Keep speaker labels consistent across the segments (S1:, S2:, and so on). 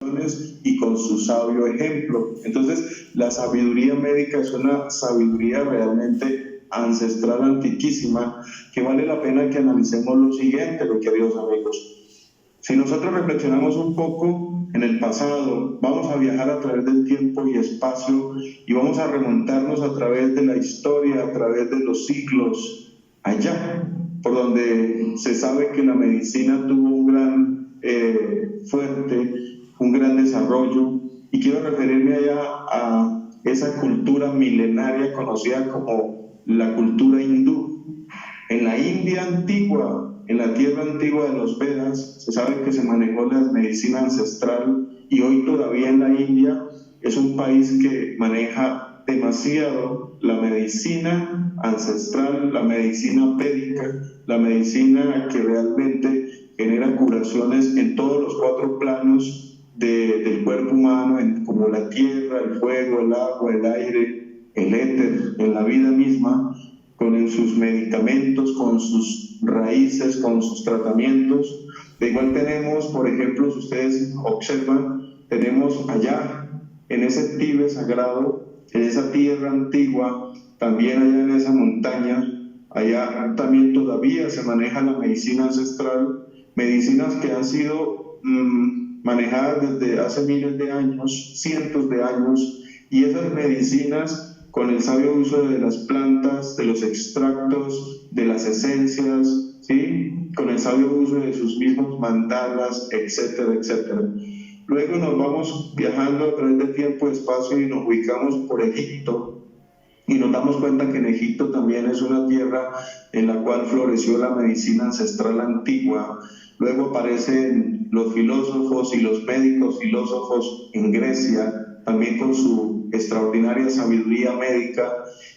S1: y con su sabio ejemplo. Entonces, la sabiduría médica es una sabiduría realmente ancestral, antiquísima, que vale la pena que analicemos lo siguiente, mis queridos amigos. Si nosotros reflexionamos un poco en el pasado, vamos a viajar a través del tiempo y espacio y vamos a remontarnos a través de la historia, a través de los siglos, allá, por donde se sabe que la medicina tuvo un gran un gran desarrollo, y quiero referirme allá a esa cultura milenaria conocida como la cultura hindú. En la India antigua, en la tierra antigua de los Vedas, se sabe que se manejó la medicina ancestral, y hoy todavía en la India es un país que maneja demasiado la medicina ancestral, la medicina védica, la medicina que realmente genera curaciones en todos los 4 planos del cuerpo humano, como la tierra, el fuego, el agua, el aire, el éter, en la vida misma, con sus medicamentos, con sus raíces, con sus tratamientos. De igual tenemos, por ejemplo, si ustedes observan, tenemos allá, en ese Tíbet sagrado, en esa tierra antigua, también allá en esa montaña, allá también todavía se maneja la medicina ancestral, medicinas que han sido manejadas desde hace miles de años, cientos de años, y esas medicinas, con el sabio uso de las plantas, de los extractos, de las esencias, ¿sí?, con el sabio uso de sus mismos mandalas, etcétera, etcétera. Luego nos vamos viajando a través del tiempo y espacio y nos ubicamos por Egipto, y nos damos cuenta que en Egipto también es una tierra en la cual floreció la medicina ancestral antigua. Luego aparecen los filósofos y los médicos filósofos en Grecia, también con su extraordinaria sabiduría médica.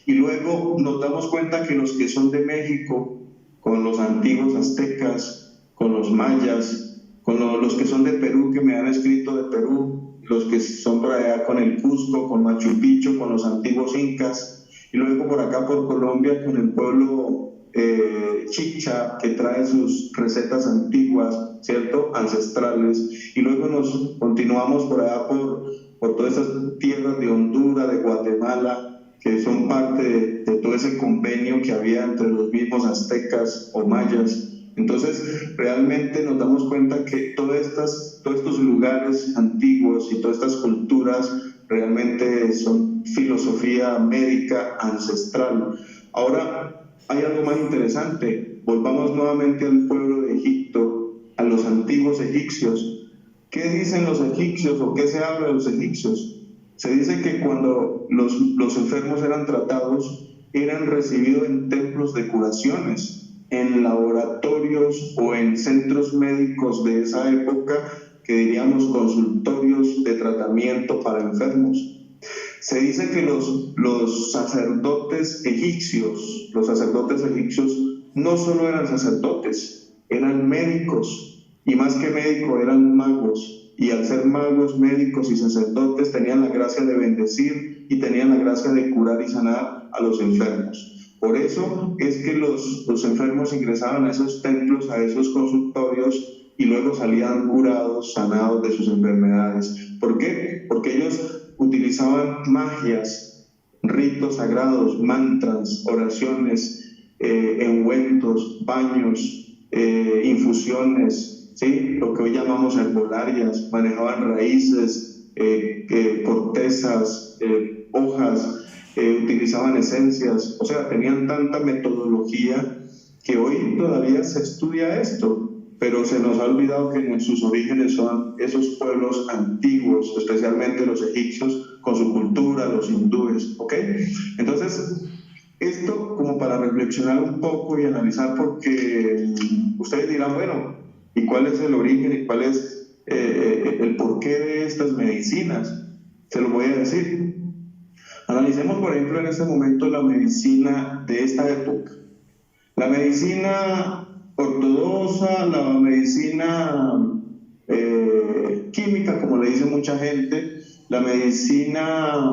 S1: Y luego nos damos cuenta que los que son de México, con los antiguos aztecas, con los mayas, con los que son de Perú, que me han escrito de Perú, los que son por allá con el Cusco, con Machu Picchu, con los antiguos incas, y luego por acá por Colombia con el pueblo chicha, que trae sus recetas antiguas, ¿cierto?, ancestrales, y luego nos continuamos por allá por todas esas tierras de Honduras, de Guatemala, que son parte de todo ese convenio que había entre los mismos aztecas o mayas. Entonces, realmente nos damos cuenta que todos estos lugares antiguos y todas estas culturas realmente son filosofía médica ancestral. Ahora, hay algo más interesante. Volvamos nuevamente al pueblo de Egipto, a los antiguos egipcios. ¿Qué dicen los egipcios o qué se habla de los egipcios? Se dice que cuando los enfermos eran tratados, eran recibidos en templos de curaciones, en laboratorios o en centros médicos de esa época, que diríamos consultorios de tratamiento para enfermos. Se dice que los sacerdotes egipcios no solo eran sacerdotes, eran médicos, y más que médicos eran magos, y al ser magos, médicos y sacerdotes tenían la gracia de bendecir y tenían la gracia de curar y sanar a los enfermos. Por eso es que los enfermos ingresaban a esos templos, a esos consultorios, y luego salían curados, sanados de sus enfermedades. ¿Por qué? Porque ellos utilizaban magias, ritos sagrados, mantras, oraciones, ungüentos, baños, infusiones, ¿sí?, lo que hoy llamamos herbolarias. Manejaban raíces, cortezas, hojas, utilizaban esencias. O sea, tenían tanta metodología que hoy todavía se estudia esto, pero se nos ha olvidado que en sus orígenes son esos pueblos antiguos, especialmente los egipcios, con su cultura, los hindúes, ¿ok? Entonces, esto como para reflexionar un poco y analizar, porque ustedes dirán, bueno, ¿y cuál es el origen y cuál es el porqué de estas medicinas? Se lo voy a decir. Analicemos, por ejemplo, en este momento la medicina de esta época. La medicina ortodoxa, la medicina química, como le dice mucha gente, la medicina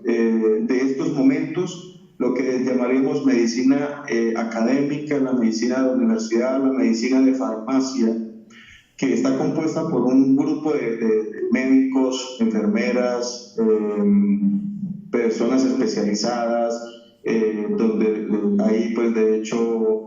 S1: de estos momentos, lo que llamaríamos medicina académica, la medicina de universidad, la medicina de farmacia, que está compuesta por un grupo de médicos, enfermeras, personas especializadas, donde hay pues de hecho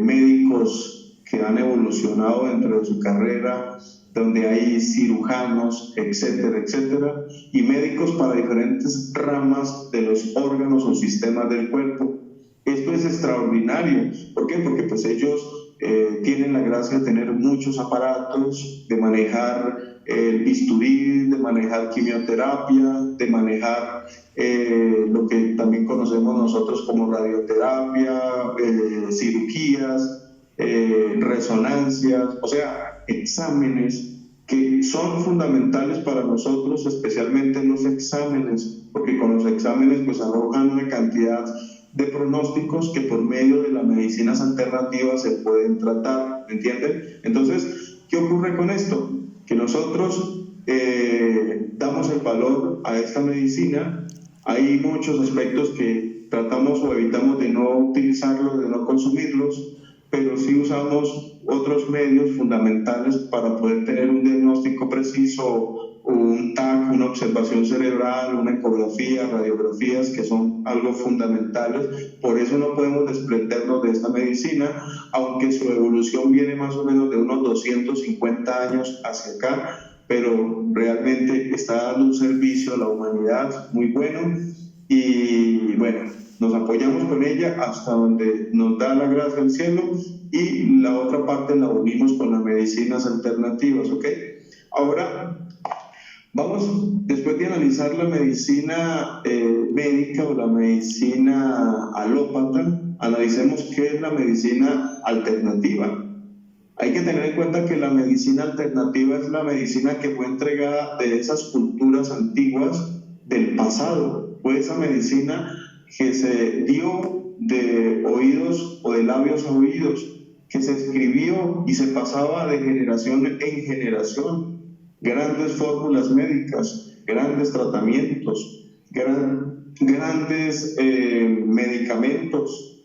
S1: médicos que han evolucionado dentro de su carrera, donde hay cirujanos, etcétera, etcétera, y médicos para diferentes ramas de los órganos o sistemas del cuerpo. Esto es extraordinario. ¿Por qué? Porque pues ellos tienen la gracia de tener muchos aparatos, de manejar el bisturí, de manejar quimioterapia, de manejar lo que también conocemos nosotros como radioterapia, cirugías, resonancias, o sea, exámenes que son fundamentales para nosotros, especialmente los exámenes, porque con los exámenes pues arrojan una cantidad de pronósticos que por medio de las medicinas alternativas se pueden tratar, ¿me entienden? Entonces, ¿qué ocurre con esto? Que nosotros damos el valor a esta medicina. Hay muchos aspectos que tratamos o evitamos de no utilizarlos, de no consumirlos, pero sí usamos otros medios fundamentales para poder tener un diagnóstico preciso, un TAC, una observación cerebral, una ecografía, radiografías, que son algo fundamentales. Por eso no podemos desprendernos de esta medicina, aunque su evolución viene más o menos de unos 250 años hacia acá, pero realmente está dando un servicio a la humanidad muy bueno y bueno, nos apoyamos con ella hasta donde nos da la gracia del cielo y la otra parte la unimos con las medicinas alternativas, ¿ok? Ahora vamos, después de analizar la medicina médica o la medicina alópata, analicemos qué es la medicina alternativa. Hay que tener en cuenta que la medicina alternativa es la medicina que fue entregada de esas culturas antiguas del pasado, fue esa medicina que se dio de oídos o de labios a oídos, que se escribió y se pasaba de generación en generación. Grandes fórmulas médicas, grandes tratamientos, grandes medicamentos,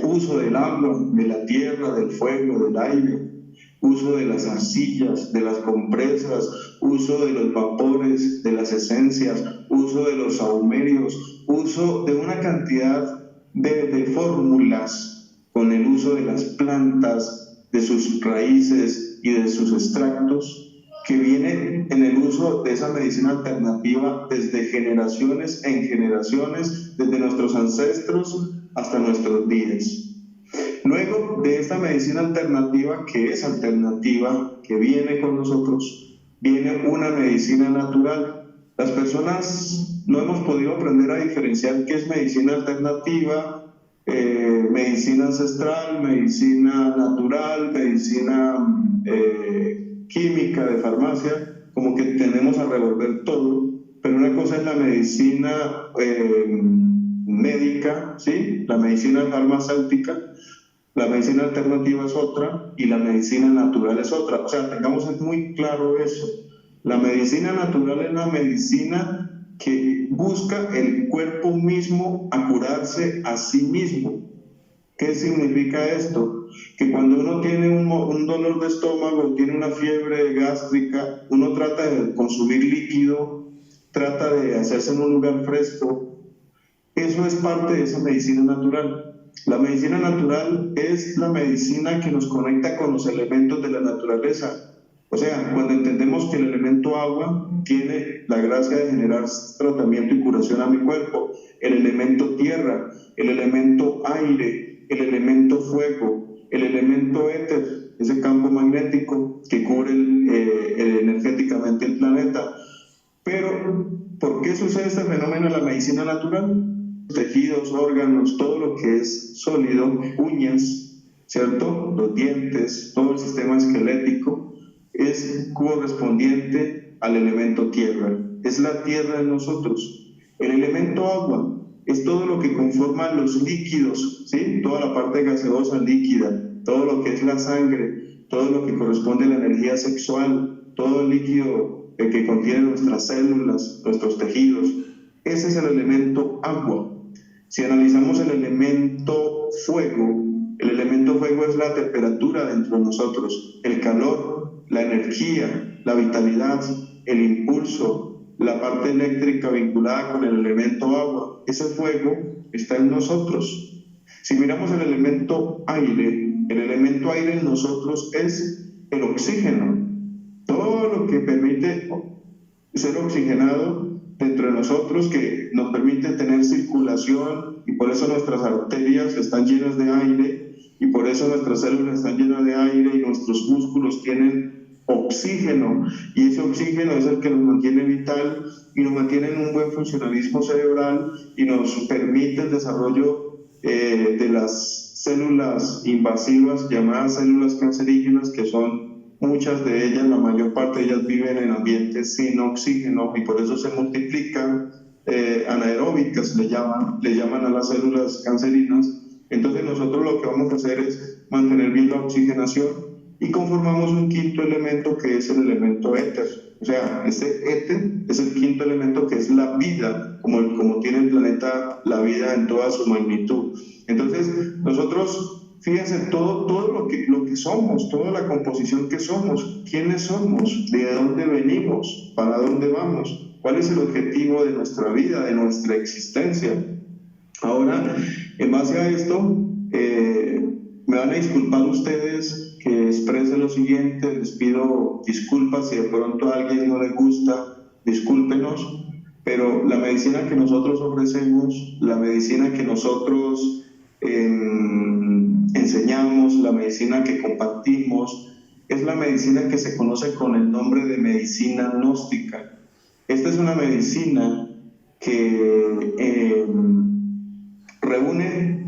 S1: uso del agua, de la tierra, del fuego, del aire, uso de las arcillas, de las compresas, uso de los vapores, de las esencias, uso de los sahumerios, uso de una cantidad de fórmulas con el uso de las plantas, de sus raíces y de sus extractos, que viene en el uso de esa medicina alternativa desde generaciones en generaciones, desde nuestros ancestros hasta nuestros días. Luego de esta medicina alternativa, que es alternativa, que viene con nosotros, viene una medicina natural. Las personas no hemos podido aprender a diferenciar qué es medicina alternativa, medicina ancestral, medicina natural, medicina química, de farmacia, como que tendemos a revolver todo, pero una cosa es la medicina médica, ¿sí? La medicina farmacéutica, la medicina alternativa es otra y la medicina natural es otra. O sea, tengamos muy claro eso. La medicina natural es la medicina que busca el cuerpo mismo a curarse a sí mismo. ¿Qué significa esto? Que cuando uno tiene un dolor de estómago, tiene una fiebre gástrica, uno trata de consumir líquido, trata de hacerse en un lugar fresco. Eso es parte de esa medicina natural. La medicina natural es la medicina que nos conecta con los elementos de la naturaleza. O sea, cuando entendemos que el elemento agua tiene la gracia de generar tratamiento y curación a mi cuerpo, el elemento tierra, el elemento aire, el elemento fuego, el elemento éter, ese campo magnético que cubre energéticamente el planeta. Pero, ¿por qué sucede este fenómeno en la medicina natural? Tejidos, órganos, todo lo que es sólido, uñas, ¿cierto? Los dientes, todo el sistema esquelético es correspondiente al elemento tierra. Es la tierra en nosotros. El elemento agua es todo lo que conforma los líquidos, ¿sí? Toda la parte gaseosa líquida, todo lo que es la sangre, todo lo que corresponde a la energía sexual, todo el líquido que contiene nuestras células, nuestros tejidos. Ese es el elemento agua. Si analizamos el elemento fuego es la temperatura dentro de nosotros, el calor, la energía, la vitalidad, el impulso, la parte eléctrica vinculada con el elemento agua. Ese fuego está en nosotros. Si miramos el elemento aire en nosotros es el oxígeno. Todo lo que permite ser oxigenado dentro de nosotros, que nos permite tener circulación, y por eso nuestras arterias están llenas de aire, y por eso nuestras células están llenas de aire, y nuestros músculos tienen oxígeno, y ese oxígeno es el que nos mantiene vital y nos mantiene en un buen funcionalismo cerebral y nos permite el desarrollo de las células invasivas llamadas células cancerígenas, que son muchas de ellas, la mayor parte de ellas viven en ambientes sin oxígeno y por eso se multiplican anaeróbicas, le llaman a las células cancerinas. Entonces nosotros lo que vamos a hacer es mantener bien la oxigenación y conformamos un quinto elemento que es el elemento éter. O sea, este éter es el quinto elemento, que es la vida, como tiene el planeta la vida en toda su magnitud. Entonces nosotros, fíjense, todo lo que somos, toda la composición que somos, quiénes somos, de dónde venimos, para dónde vamos, cuál es el objetivo de nuestra vida, de nuestra existencia. Ahora, en base a esto, me van a disculpar ustedes que exprese lo siguiente, les pido disculpas si de pronto a alguien no le gusta, discúlpenos, pero la medicina que nosotros ofrecemos, la medicina que nosotros enseñamos, la medicina que compartimos, es la medicina que se conoce con el nombre de medicina gnóstica. Esta es una medicina que reúne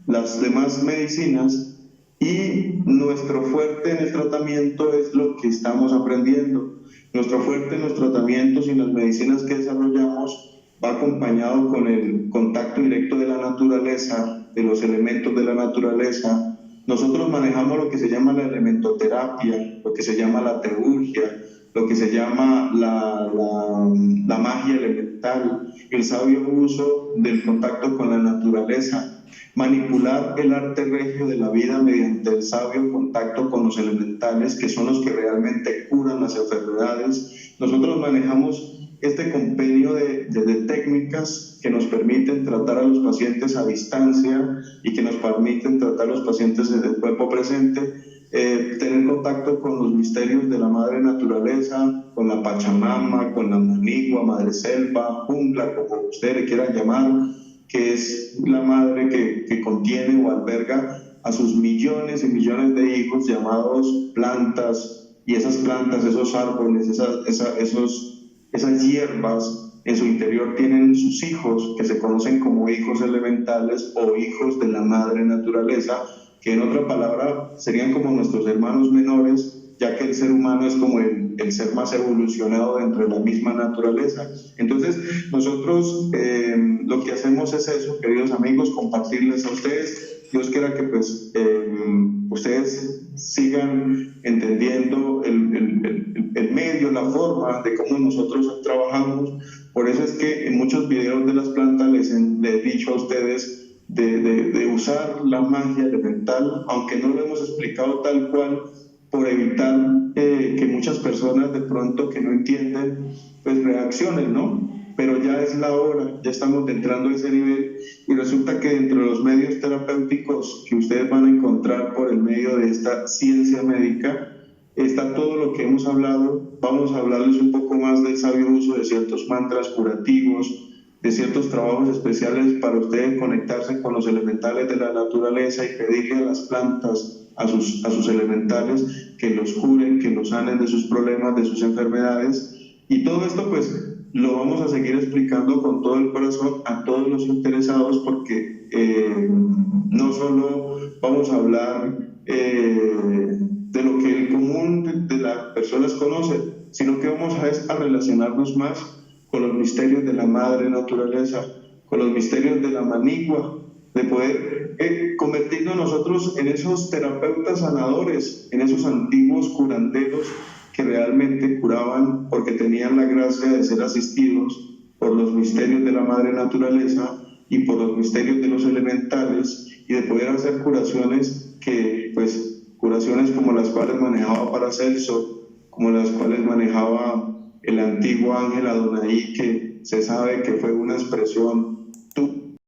S1: las demás medicinas, y nuestro fuerte en el tratamiento es lo que estamos aprendiendo. Nuestro fuerte en los tratamientos y las medicinas que desarrollamos va acompañado con el contacto directo de la naturaleza, de los elementos de la naturaleza. Nosotros manejamos lo que se llama la elementoterapia, lo que se llama la teurgia, lo que se llama la magia elemental, el sabio uso del contacto con la naturaleza, manipular el arte regio de la vida mediante el sabio contacto con los elementales, que son los que realmente curan las enfermedades. Nosotros manejamos este compendio de técnicas que nos permiten tratar a los pacientes a distancia y que nos permiten tratar a los pacientes en el cuerpo presente, tener contacto con los misterios de la madre naturaleza, con la Pachamama, con la Manigua, madre selva, jungla, como ustedes le quieran llamar, que es la madre que contiene o alberga a sus millones y millones de hijos llamados plantas, y esas plantas, esos árboles, esas hierbas en su interior tienen sus hijos que se conocen como hijos elementales o hijos de la madre naturaleza, que en otra palabra serían como nuestros hermanos menores, ya que el ser humano es como el ser más evolucionado dentro de la misma naturaleza. Entonces nosotros lo que hacemos es eso, queridos amigos, compartirles a ustedes. Dios quiera que pues ustedes sigan entendiendo el medio, la forma de cómo nosotros trabajamos. Por eso es que en muchos videos de las plantas les he dicho a ustedes de usar la magia elemental, aunque no lo hemos explicado tal cual, por evitar que muchas personas de pronto que no entienden pues reaccionen, ¿no? Pero ya es la hora, ya estamos entrando a ese nivel, y resulta que dentro de los medios terapéuticos que ustedes van a encontrar por el medio de esta ciencia médica está todo lo que hemos hablado. Vamos a hablarles un poco más del sabio uso de ciertos mantras curativos, de ciertos trabajos especiales para ustedes conectarse con los elementales de la naturaleza y pedirle a las plantas, a sus elementales, que los curen, que los sanen de sus problemas, de sus enfermedades. Y todo esto pues lo vamos a seguir explicando con todo el corazón a todos los interesados, porque no solo vamos a hablar de lo que el común de las personas conoce, sino que vamos a relacionarnos más con los misterios de la madre naturaleza, con los misterios de la manigua, de poder convertirnos nosotros en esos terapeutas sanadores, en esos antiguos curanderos que realmente curaban porque tenían la gracia de ser asistidos por los misterios de la madre naturaleza y por los misterios de los elementales, y de poder hacer curaciones curaciones como las cuales manejaba Paracelso, como las cuales manejaba el antiguo ángel Adonai, que se sabe que fue una expresión